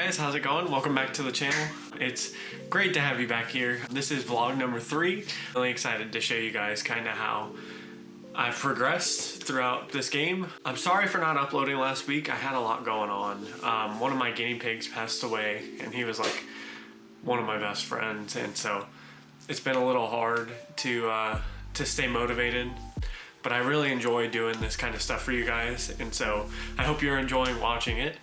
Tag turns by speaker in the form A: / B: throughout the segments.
A: guys, how's it going? Welcome back to the channel. It's great to have you back here. This is vlog number 3. Really excited to show you guys kind of how I've progressed throughout this game. I'm sorry for not uploading last week. I had a lot going on. One of my guinea pigs passed away, and he was like one of my best friends, and so it's been a little hard to stay motivated. But I really enjoy doing this kind of stuff for you guys, and so I hope you're enjoying watching it.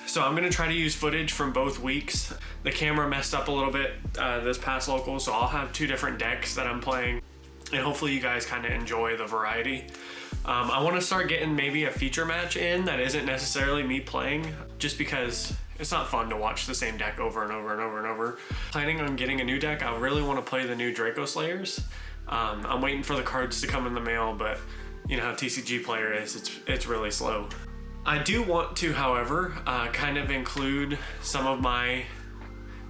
A: So I'm gonna try to use footage from both weeks. The camera messed up a little bit this past local, so I'll have 2 different decks that I'm playing, and hopefully you guys kind of enjoy the variety. I want to start getting maybe a feature match in that isn't necessarily me playing, just because it's not fun to watch the same deck over and over and over and over. Planning on getting a new deck. I really want to play the new Draco Slayers. I'm waiting for the cards to come in the mail, but you know how TCG Player is, it's really slow. I do want to, however, kind of include some of my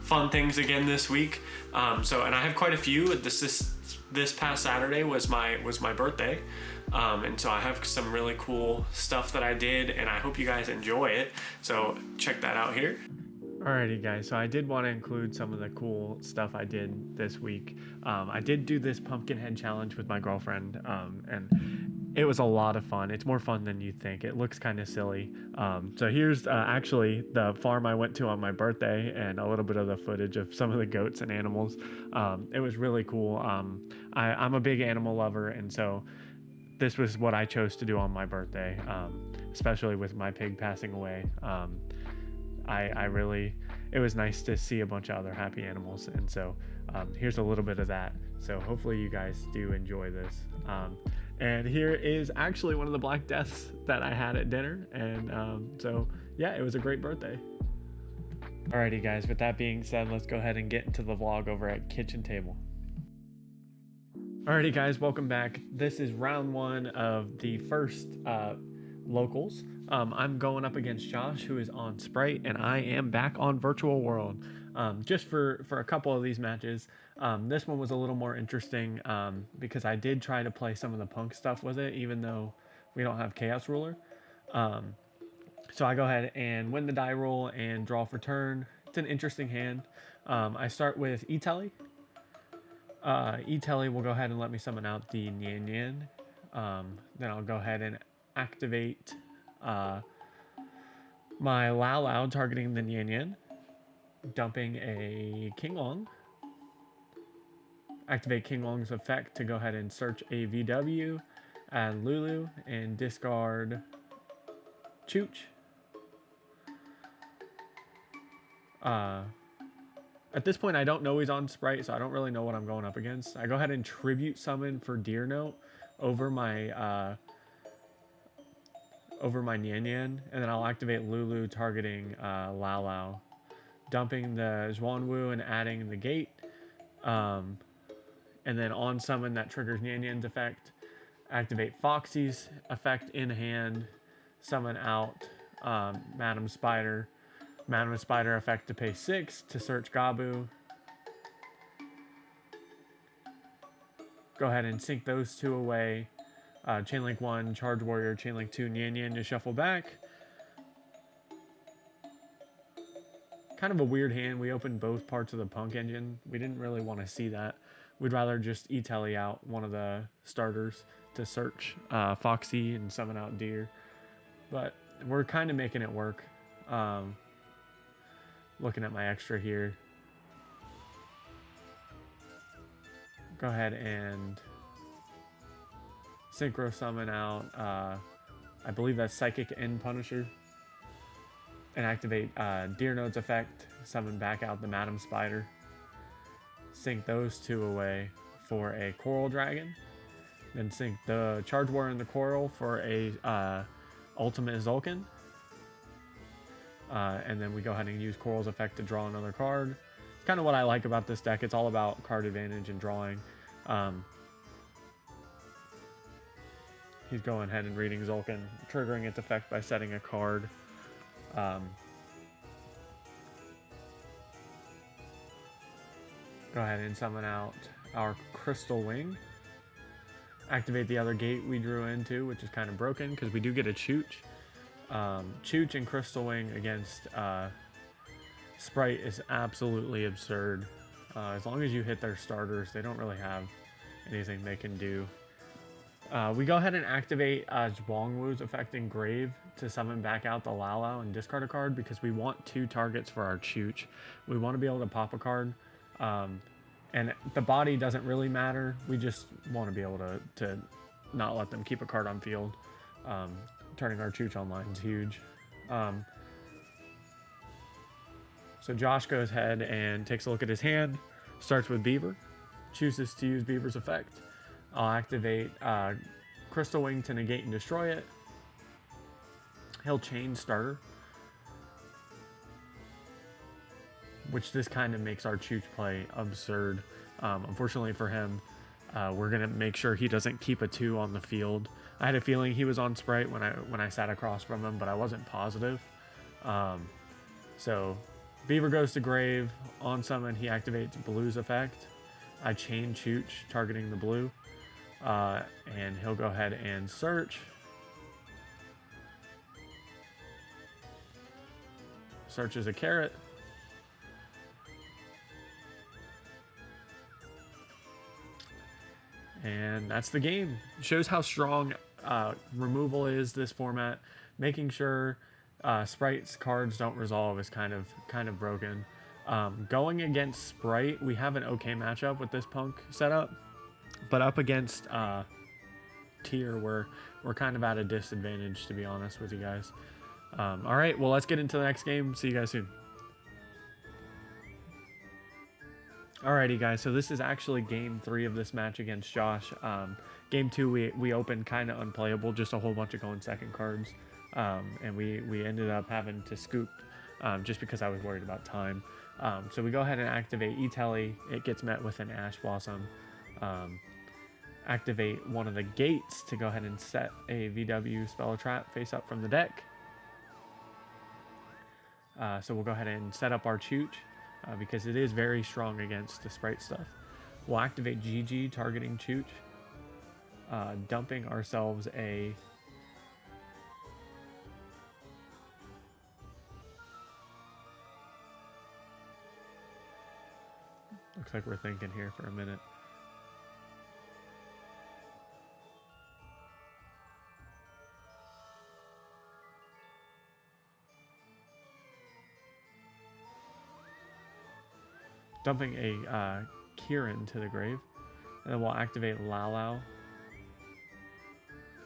A: fun things again this week. And I have quite a few. This past Saturday was my birthday, and so I have some really cool stuff that I did, and I hope you guys enjoy it. So check that out here. Alrighty guys, so I did want to include some of the cool stuff I did this week. I did do this pumpkin head challenge with my girlfriend, and it was a lot of fun. It's more fun than you think. It looks kind of silly. So here's actually the farm I went to on my birthday, and a little bit of the footage of some of the goats and animals. It was really cool. I'm a big animal lover, and so this was what I chose to do on my birthday, especially with my pig passing away. It was nice to see a bunch of other happy animals, and so here's a little bit of that. So hopefully you guys do enjoy this. And here is actually one of the Black Deaths that I had at dinner, and so yeah, it was a great birthday. Alrighty guys, with that being said, let's go ahead and get into the vlog over at Kitchen Table. Alrighty guys, welcome back. This is round 1 of the first locals. I'm going up against Josh, who is on Sprite, and I am back on Virtual World. Just for a couple of these matches. This one was a little more interesting because I did try to play some of the punk stuff with it, even though we don't have Chaos Ruler. So I go ahead and win the die roll and draw for turn. It's an interesting hand. I start with E-Telly. E-Telly will go ahead and let me summon out the Nyan Nyan. Then I'll go ahead and activate my Lao Lao targeting the Nyan Nyan, dumping a King Long. Activate King Long's effect to go ahead and search a VW, add Lulu, and discard Chooch. At this point, I don't know he's on Sprite, so I don't really know what I'm going up against. I go ahead and Tribute Summon for Deer Note over my Nyan Nyan, and then I'll activate Lulu targeting Lao Lao, dumping the Zhuanwu and adding the Gate, and then on summon that triggers Nyan Nyan's effect, activate Foxy's effect in hand, summon out Madam Spider effect to pay 6 to search Gabu. Go ahead and sync those 2 away. Chainlink 1, Charge Warrior, Chainlink 2, Nyan Nyan to shuffle back. Kind of a weird hand. We opened both parts of the Punk engine. We didn't really want to see that. We'd rather just E-Telly out one of the starters to search Foxy and summon out Deer. But we're kind of making it work. Looking at my extra here. Go ahead and Synchro summon out, I believe that's Psychic End Punisher, and activate Deer Node's effect, summon back out the Madam Spider, sync those 2 away for a Coral Dragon, then sync the Charge Warrior and the Coral for a Ultimate Zulkin, and then we go ahead and use Coral's effect to draw another card. It's kind of what I like about this deck. It's all about card advantage and drawing. He's going ahead and reading Zulkin, triggering its effect by setting a card. Go ahead and summon out our Crystal Wing. Activate the other gate we drew into, which is kind of broken because we do get a Chooch. Chooch and Crystal Wing against Sprite is absolutely absurd. As long as you hit their starters, they don't really have anything they can do. We go ahead and activate Zhuangwu's effect Engrave to summon back out the Lao Lao and discard a card because we want 2 targets for our Chooch. We want to be able to pop a card. And the body doesn't really matter. We just want to be able to not let them keep a card on field. Turning our Chooch online is huge. So Josh goes ahead and takes a look at his hand. Starts with Beaver. Chooses to use Beaver's effect. I'll activate Crystal Wing to negate and destroy it. He'll chain starter, which this kind of makes our Chooch play absurd. Unfortunately for him, we're gonna make sure he doesn't keep a 2 on the field. I had a feeling he was on Sprite when I sat across from him, but I wasn't positive. So Beaver goes to grave. On summon, he activates Blue's effect. I chain Chooch, targeting the blue. And he'll go ahead and search. Searches a carrot. And that's the game. Shows how strong removal is this format. Making sure Sprite's cards don't resolve is kind of broken. Going against Sprite, we have an okay matchup with this Punk setup, but up against Tier, we're kind of at a disadvantage, to be honest with you guys. All right, well, let's get into the next game. See you guys soon. Alrighty, guys, so this is actually game 3 of this match against Josh. Game 2, we opened kind of unplayable, just a whole bunch of going second cards. And we ended up having to scoop just because I was worried about time. So we go ahead and activate E-Telly. It gets met with an Ash Blossom. Activate one of the gates to go ahead and set a VW Spell Trap face up from the deck. So we'll go ahead and set up our Chooch because it is very strong against the Sprite stuff. We'll activate GG, targeting Chooch, dumping ourselves a looks like we're thinking here for a minute. Dumping a Kieran to the grave. And then we'll activate Lao Lao,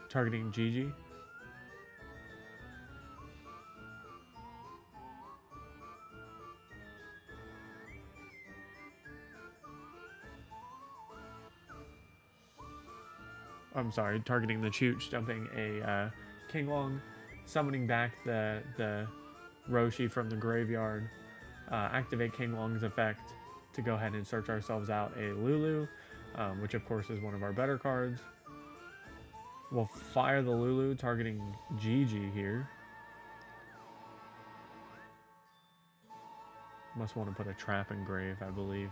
A: targeting Gigi. I'm sorry, targeting the Chooch, dumping a King Long, summoning back the Roshi from the graveyard. Activate King Long's effect to go ahead and search ourselves out a Lulu, which of course is one of our better cards. We'll fire the Lulu, targeting Gigi here. Must want to put a trap in grave, I believe.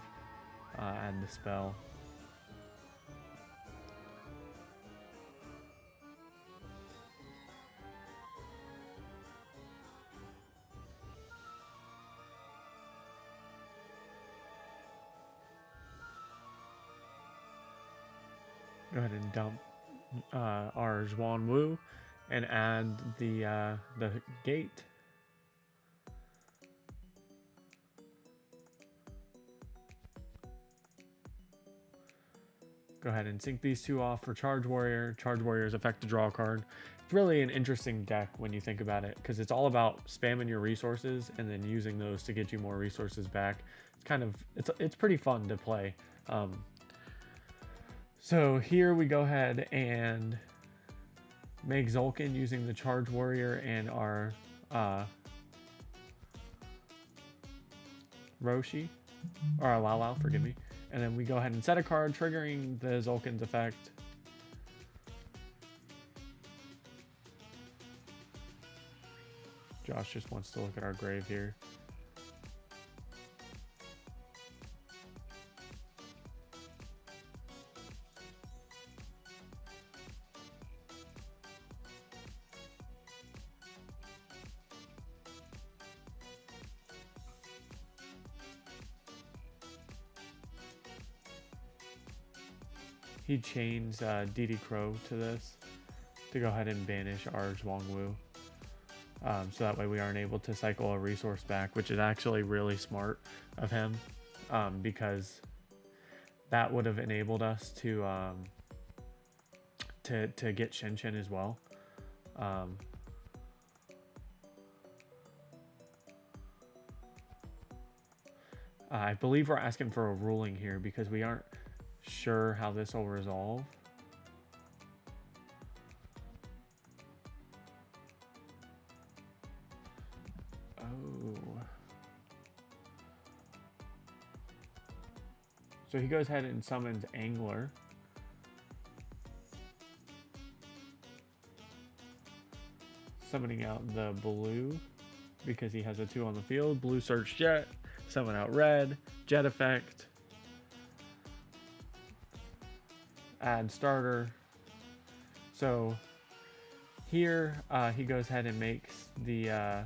A: Add the spell. Go ahead and dump our Zhuangwu and add the gate. Go ahead and sync these 2 off for Charge Warrior. Charge Warrior's effect to draw a card. It's really an interesting deck when you think about it, because it's all about spamming your resources and then using those to get you more resources back. It's kind of it's pretty fun to play. So here we go ahead and make Zolkin using the Charge Warrior and our Roshi, or our Lao Lao, forgive me. And then we go ahead and set a card, triggering the Zolkin's effect. Josh just wants to look at our grave here. he chains DD Crow to this to go ahead and banish our Zhuangwu. So that way we aren't able to cycle a resource back, which is actually really smart of him, because that would have enabled us to get Shen Shen as well. I believe we're asking for a ruling here because we aren't sure how this will resolve. Oh. So he goes ahead and summons Angler. Summoning out the blue because he has a 2 on the field. Blue search jet. Summon out red. Jet effect. Add starter. So here he goes ahead and makes the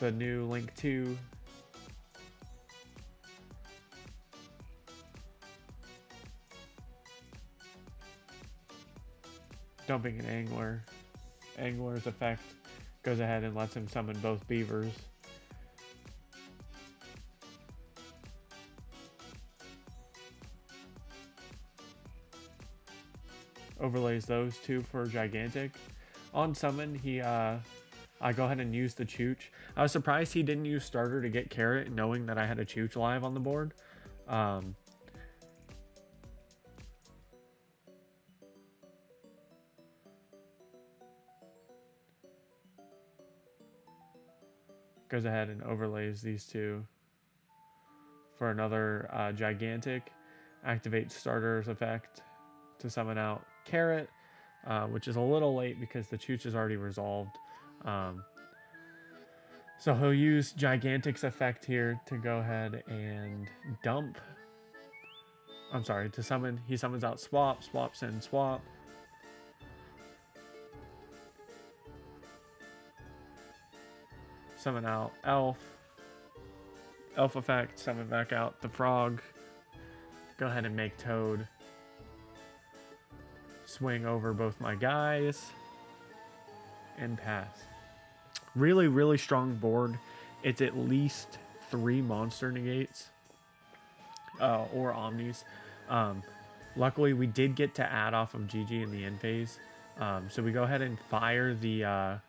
A: new Link 2. Dumping an Angler. Angler's effect goes ahead and lets him summon both beavers. Overlays those two for gigantic. On summon, I go ahead and use the Chooch. I was surprised he didn't use starter to get Carrot, knowing that I had a Chooch live on the board. Goes ahead and overlays these two for another gigantic. Activates starter's effect to summon out Carrot, which is a little late because the Chooch is already resolved. So he'll use Gigantic's effect here to go ahead and dump. I'm sorry, to summon. He summons out Swap, Swap, send Swap. Summon out Elf. Elf effect, summon back out the Frog. Go ahead and make Toad. Swing over both my guys. And pass. Really, really strong board. It's at least 3 monster negates. Or Omnis. Luckily, we did get to add off of GG in the end phase. So we go ahead and fire the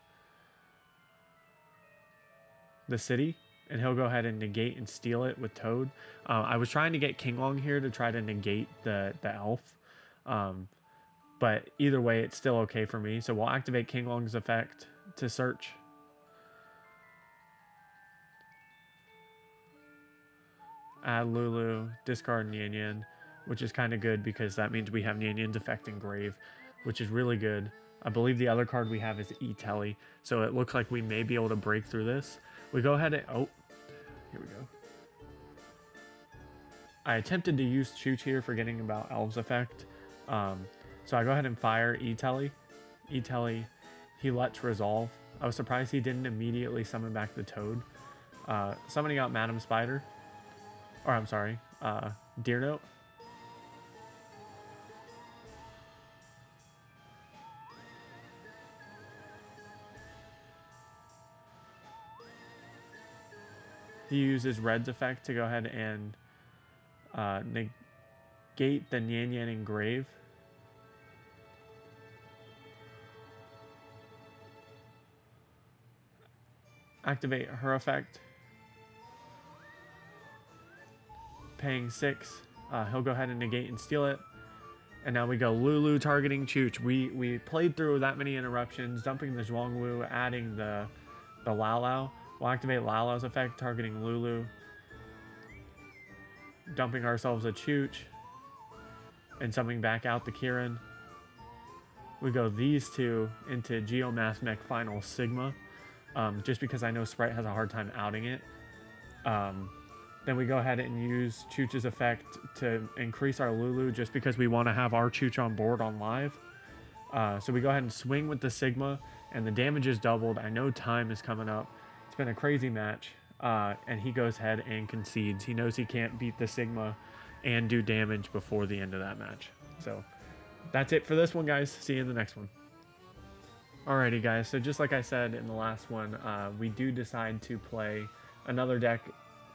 A: city, and he'll go ahead and negate and steal it with Toad. I was trying to get Kinglong here to try to negate the elf, but either way it's still okay for me. So we'll activate Kinglong's effect to search. Add Lulu, discard Nian Yan, which is kind of good because that means we have Nian Yan's effect Engrave, which is really good. I believe the other card we have is E-Telly, so it looks like we may be able to break through this. We go ahead and... oh, here we go. I attempted to use Chooch here, forgetting about Elves effect. So I go ahead and fire E-Telly. E-Telly, he lets resolve. I was surprised he didn't immediately summon back the Toad. Summoning out Madam Spider. Or I'm sorry, Deer Note. He uses Red's effect to go ahead and negate the Nian Yan Engrave. Activate her effect. Paying 6. He'll go ahead and negate and steal it. And now we go Lulu targeting Chooch. We played through that many interruptions, dumping the Zhuangwu, adding the Lao Lao. We'll activate Lao Lao's effect, targeting Lulu. Dumping ourselves a Chooch. And summoning back out the Kirin. We go these two into Geomass Mech Final Sigma. Just because I know Sprite has a hard time outing it. Then we go ahead and use Chooch's effect to increase our Lulu just because we want to have our Chooch on board on live. So we go ahead and swing with the Sigma, and the damage is doubled. I know time is coming up. It's been a crazy match, and he goes ahead and concedes. He knows he can't beat the Sigma and do damage before the end of that match. So that's it for this one, guys. See you in the next one. Alrighty, guys, so just like I said in the last one, we do decide to play another deck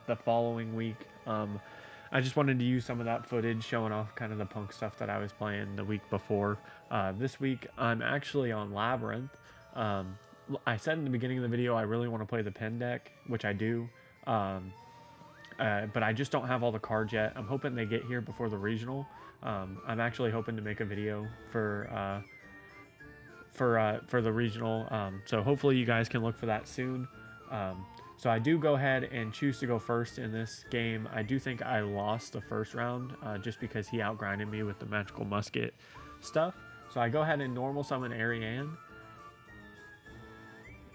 A: the following week. I just wanted to use some of that footage showing off kind of the punk stuff that I was playing the week before. This week, I'm actually on Labrynth. I said in the beginning of the video I really want to play the pen deck, which I do, but I just don't have all the cards yet. I'm hoping they get here before the regional. I'm actually hoping to make a video for the regional, so hopefully you guys can look for that soon. So I do go ahead and choose to go first in this game. I do think I lost the first round just because he outgrinded me with the magical musket stuff. So I go ahead and normal summon Ariane,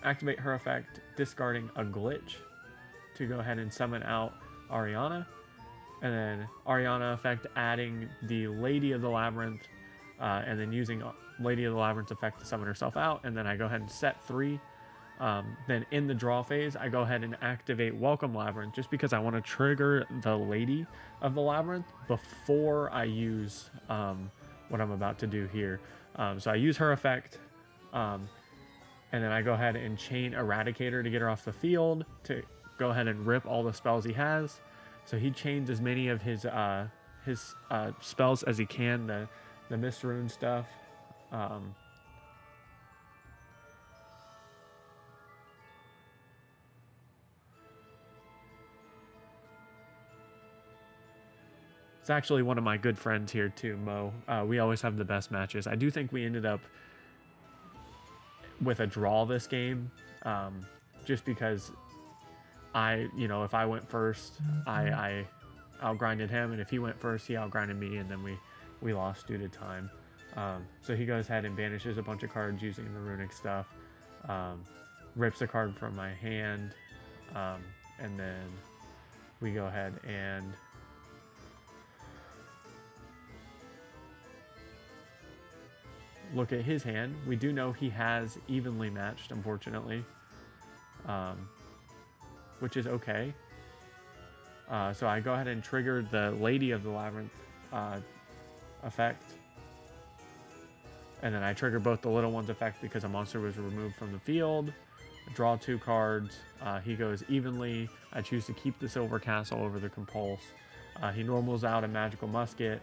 A: activate her effect, discarding a glitch to go ahead and summon out Ariana, and then Ariana effect adding the Lady of the Labyrinth, and then using Lady of the Labyrinth effect to summon herself out, and then I go ahead and set 3. Then in the draw phase, I go ahead and activate Welcome Labyrinth just because I want to trigger the Lady of the Labyrinth before I use what I'm about to do here. So I use her effect, and then I go ahead and chain Eradicator to get her off the field to go ahead and rip all the spells he has. So he chains as many of his spells as he can, the Mist Rune stuff. It's actually one of my good friends here too, Mo. We always have the best matches. I do think we ended up with a draw this game, just because if I went first, I outgrinded him, and if he went first, he outgrinded me, and then we lost due to time. So he goes ahead and banishes a bunch of cards using the runic stuff, rips a card from my hand, and then we go ahead and look at his hand. We do know he has evenly matched, unfortunately, which is okay. So I go ahead and trigger the Lady of the Labyrinth effect, and then I trigger both the Little One's effect because a monster was removed from the field. Draw 2 cards. He goes evenly. I choose to keep the Silver Castle over the Compulse. He normals out a Magical Musket.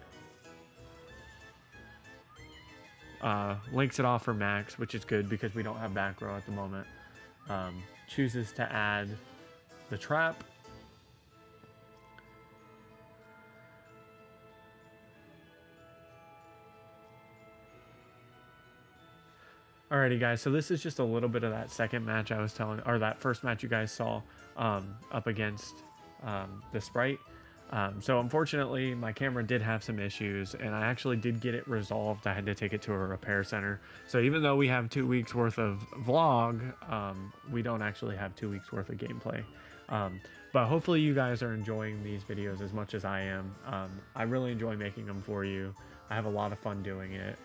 A: Links it off for max, which is good because we don't have back row at the moment. Chooses to add the trap. Alrighty, guys, so this is just a little bit of that second match I was telling, or that first match you guys saw up against the Sprite. So unfortunately, my camera did have some issues, and I actually did get it resolved. I had to take it to a repair center. So even though we have 2 weeks worth of vlog, we don't actually have 2 weeks worth of gameplay. But hopefully you guys are enjoying these videos as much as I am. I really enjoy making them for you. I have a lot of fun doing it.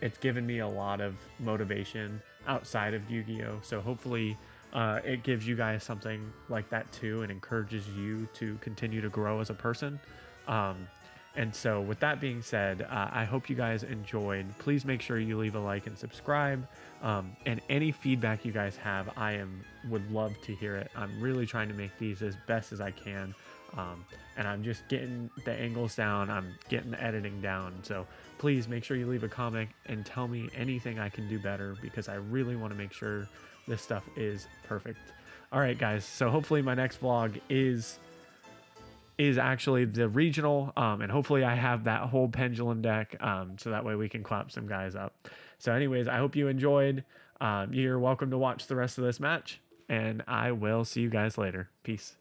A: It's given me a lot of motivation outside of Yu-Gi-Oh! So hopefully it gives you guys something like that too, and encourages you to continue to grow as a person. And so with that being said, I hope you guys enjoyed. Please make sure you leave a like and subscribe. And any feedback you guys have, would love to hear it. I'm really trying to make these as best as I can. And I'm just getting the angles down. I'm getting the editing down. So please make sure you leave a comment and tell me anything I can do better, because I really want to make sure this stuff is perfect. All right, guys. So hopefully my next vlog is actually the regional, and hopefully I have that whole pendulum deck, so that way we can clap some guys up. So anyways, I hope you enjoyed. You're welcome to watch the rest of this match, and I will see you guys later. Peace.